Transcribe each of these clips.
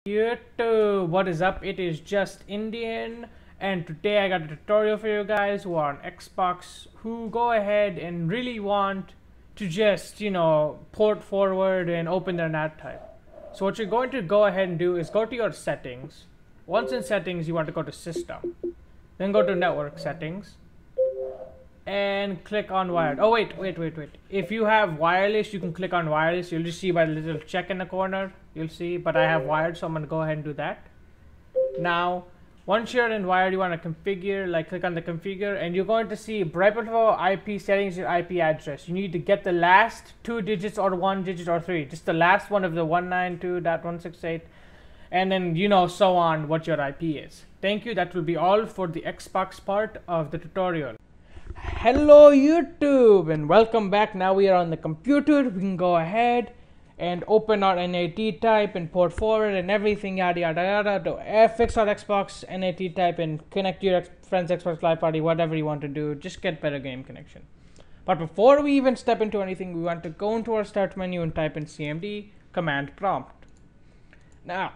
YouTube, what is up? It is just Indian, and today I got a tutorial for you guys who are on Xbox who go ahead and really want to just, port forward and open their NAT type. So what you're going to go ahead and do is go to your settings. Once in settings, you want to go to system, then go to network settings and click on wired. Oh wait. If you have wireless, you can click on wireless. You'll just see by the little check in the corner, you'll see, but I have wired, so I'm gonna go ahead and do that. Now once you're in wired, you want to configure, click on the configure, and you're going to see right before IP settings, your IP address. You need to get the last 2 digits or 1 digit or 3, just the last one of the 192.168, and then so on what your IP is. Thank you. That will be all for the Xbox part of the tutorial. Hello YouTube and welcome back. Now we are on the computer. We can go ahead and open our NAT type and port forward and everything, yada yada yada, to fix our Xbox NAT type and connect to your friend's Xbox Live Party, whatever you want to do. Just get better game connection. But before we even step into anything, we want to go into our start menu and type in CMD command prompt. Now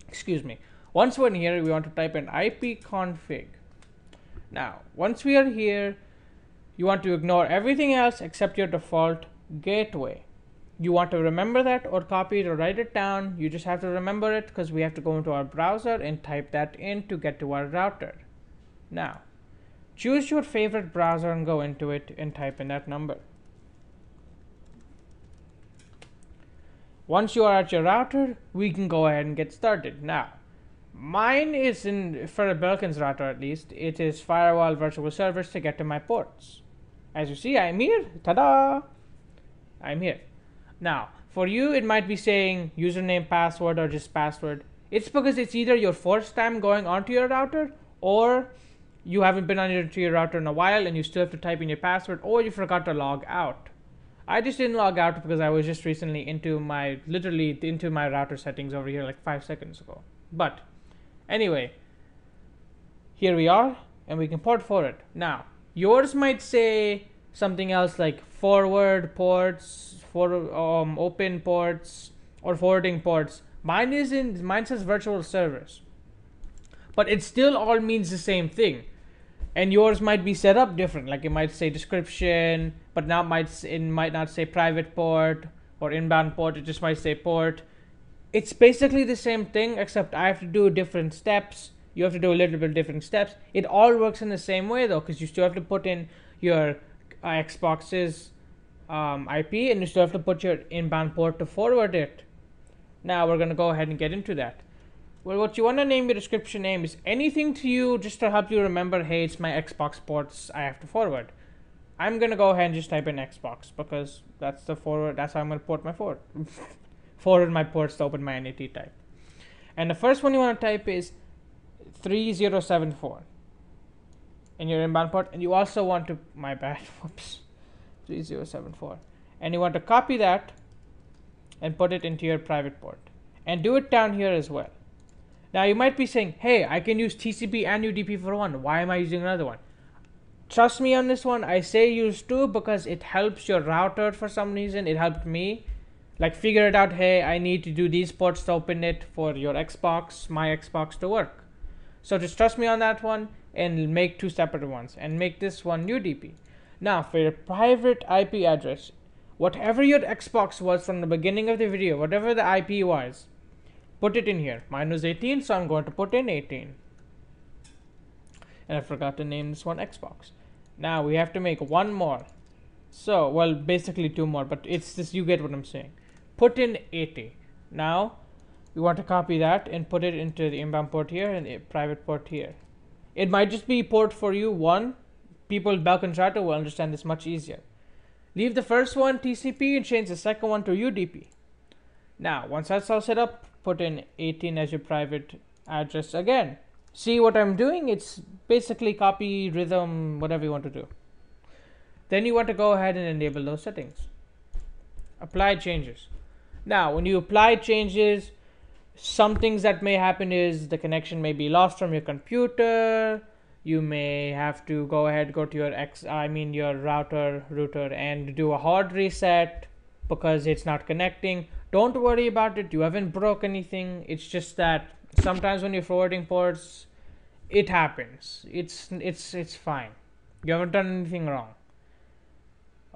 excuse me, once we're in here, we want to type in ipconfig. Now, once we are here, you want to ignore everything else except your default gateway. You want to remember that or copy it or write it down. You just have to remember it because we have to go into our browser and type that in to get to our router. Now, choose your favorite browser and go into it and type in that number. Once you are at your router, we can go ahead and get started. Now, mine is for Belkin's router at least, it is firewall virtual servers to get to my ports. As you see, I'm here. Ta-da! I'm here. Now, for you, it might be saying username, password, or just password. It's because it's either your first time going onto your router, or you haven't been onto your router in a while and you still have to type in your password, or you forgot to log out. I just didn't log out because I was just recently into my router settings over here like 5 seconds ago. But anyway, here we are, and we can port forward. Now, yours might say something else like forward ports, open ports, or forwarding ports. Mine says virtual servers, but it still all means the same thing. And yours might be set up different, like it might say description, but now it might not say private port or inbound port. It just might say port. It's basically the same thing, except I have to do different steps. You have to do a little bit different steps. It all works in the same way though, because you still have to put in your Xbox's IP, and you still have to put your inbound port to forward it. Now we're gonna go ahead and get into that. Well, what you want to name your description name is anything to you just to help you remember, hey, it's my Xbox ports I have to forward. I'm gonna go ahead and just type in Xbox because that's the forward. That's how I'm gonna port my forward. Forward my ports to open my NAT type. And the first one you want to type is 3074 in your inbound port, and you also want to, my bad, whoops, 3074, and you want to copy that and put it into your private port, and do it down here as well. Now you might be saying, hey, I can use TCP and UDP for one, why am I using another one? Trust me on this one, I say use two because it helps your router. For some reason it helped me figure it out. Hey, I need to do these ports to open it for your Xbox, my Xbox, to work. So just trust me on that one and make 2 separate ones and make this one UDP. Now for your private IP address, whatever your Xbox was from the beginning of the video, whatever the IP was, put it in here. Mine was 18, so I'm going to put in 18. And I forgot to name this one Xbox. Now we have to make one more. So, well, basically 2 more, but it's this, you get what I'm saying. Put in 80. Now we want to copy that and put it into the inbound port here and the private port here. It might just be port for you 1. People Belkin Router will understand this much easier. Leave the first one TCP and change the second one to UDP. Now once that's all set up, put in 18 as your private address again. See what I'm doing? It's basically copy, rhythm, whatever you want to do. Then you want to go ahead and enable those settings. Apply changes. Now when you apply changes, some things that may happen is the connection may be lost from your computer. You may have to go to your your router and do a hard reset. because it's not connecting. Don't worry about it. You haven't broke anything. It's just that sometimes when you're forwarding ports, it happens. It's fine. You haven't done anything wrong.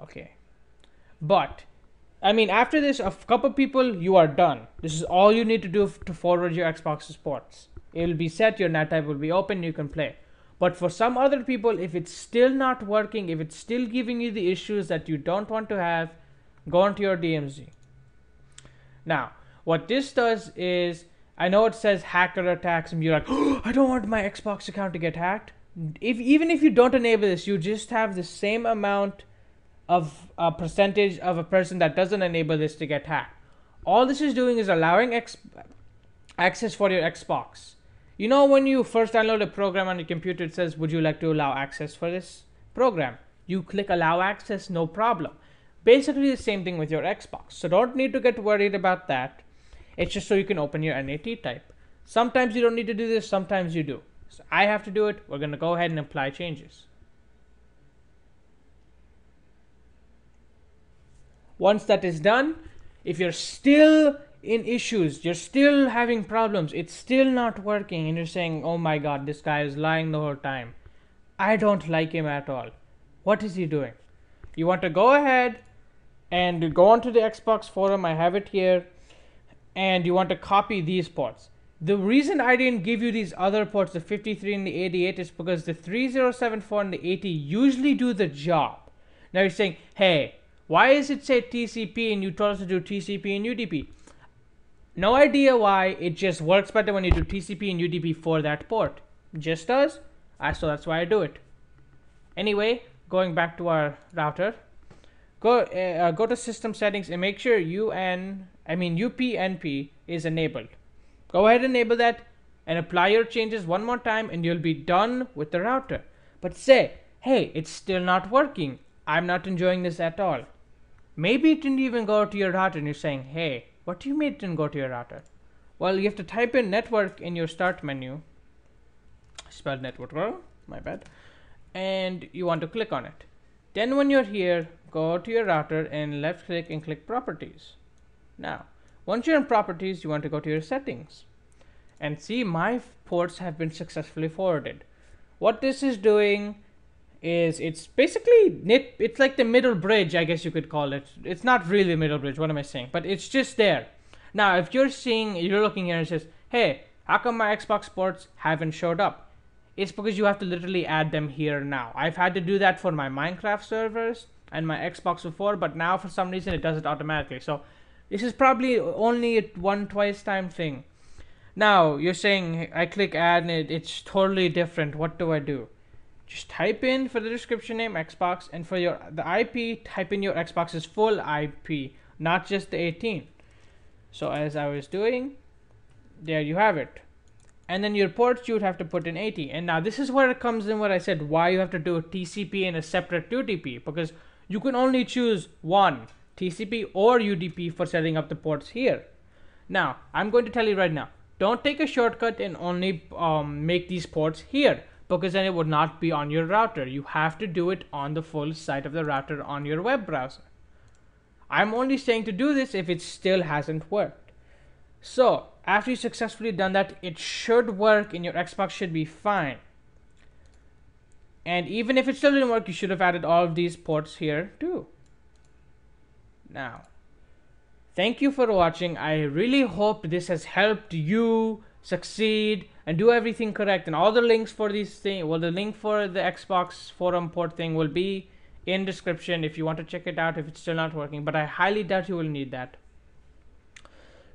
Okay. But I mean, after this, a couple people, you are done. This is all you need to do to forward your Xbox's ports. It will be set, your NAT type will be open, you can play. But for some other people, if it's still not working, if it's still giving you the issues that you don't want to have, go into your DMZ. Now, what this does is, I know it says hacker attacks, and you're like, oh, I don't want my Xbox account to get hacked. Even if you don't enable this, you just have the same amount of a percentage of a person that doesn't enable this to get hacked. All this is doing is allowing access for your Xbox. You know, when you first download a program on your computer, it says, would you like to allow access for this program? You click allow access, no problem. Basically the same thing with your Xbox. So don't need to get worried about that. It's just so you can open your NAT type. Sometimes you don't need to do this, sometimes you do. So I have to do it. We're going to go ahead and apply changes. Once that is done, if you're still in issues, you're still having problems, it's still not working, and you're saying, oh my god, this guy is lying the whole time, I don't like him at all, what is he doing? You want to go ahead and go onto the Xbox forum, I have it here, and you want to copy these ports. The reason I didn't give you these other ports, the 53 and the 88, is because the 3074 and the 80 usually do the job. Now you're saying, hey, why does it say TCP and you told us to do TCP and UDP? No idea why, it just works better when you do TCP and UDP for that port. Just does, so that's why I do it. Anyway, going back to our router, go to system settings and make sure UPnP is enabled. Go ahead and enable that and apply your changes one more time and you'll be done with the router. But say, hey, it's still not working. I'm not enjoying this at all. Maybe it didn't even go to your router and you're saying, hey, what do you mean it didn't go to your router? Well, you have to type in network in your start menu. Spelled network wrong, my bad. And you want to click on it. Then when you're here, go to your router and left click and click properties. Now, once you're in properties, you want to go to your settings. And see, my ports have been successfully forwarded. What this is doing is it's basically it's like the middle bridge, I guess you could call it. It's not really a middle bridge, what am I saying? But it's just there. Now, if you're looking here and it says, hey, how come my Xbox ports haven't showed up? It's because you have to literally add them here now. I've had to do that for my Minecraft servers and my Xbox before, but now for some reason it does it automatically. So this is probably only a twice time thing. Now, you're saying, I click add and it's totally different. What do I do? Just type in for the description name Xbox, and for the IP, type in your Xbox's full IP, not just the 18. So as I was doing, there you have it. And then your ports, you would have to put in 80. And now this is where it comes in what I said, why you have to do a TCP and a separate UDP, because you can only choose one, TCP or UDP, for setting up the ports here. Now, I'm going to tell you right now, don't take a shortcut and only make these ports here, because then it would not be on your router. You have to do it on the full site of the router on your web browser. I'm only saying to do this if it still hasn't worked. So after you successfully done that, it should work and your Xbox should be fine. And even if it still didn't work, you should have added all of these ports here too. Now, thank you for watching. I really hope this has helped you succeed and do everything correct. And all the links for these things, well, the link for the Xbox forum port thing will be in description if you want to check it out if it's still not working. But I highly doubt you will need that.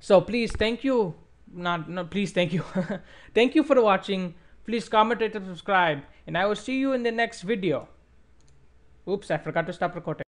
So please, thank you. Please, thank you. Thank you for watching. Please comment, rate, and subscribe. And I will see you in the next video. Oops, I forgot to stop recording.